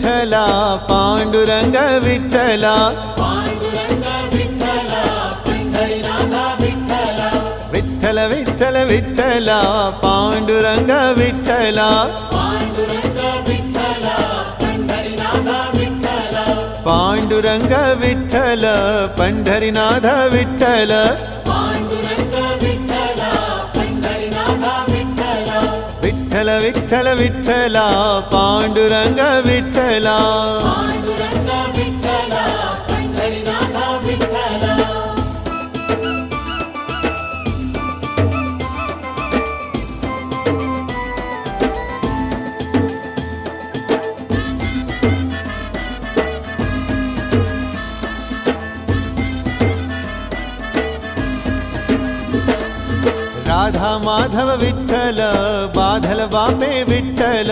विठ्ठला पांडुरंग विठ्ठला विठ्ठल विठ्ठल विठ्ठला पांडुरंग विठ्ठला पांडुरंग विठ्ठल पंढरीनाथ विठ्ठल विठ्ठल विठ्ठल विठ्ठला पांडुरंग विठ्ठला राधा माधव विठ्ठल बाधल बापे विठ्ठल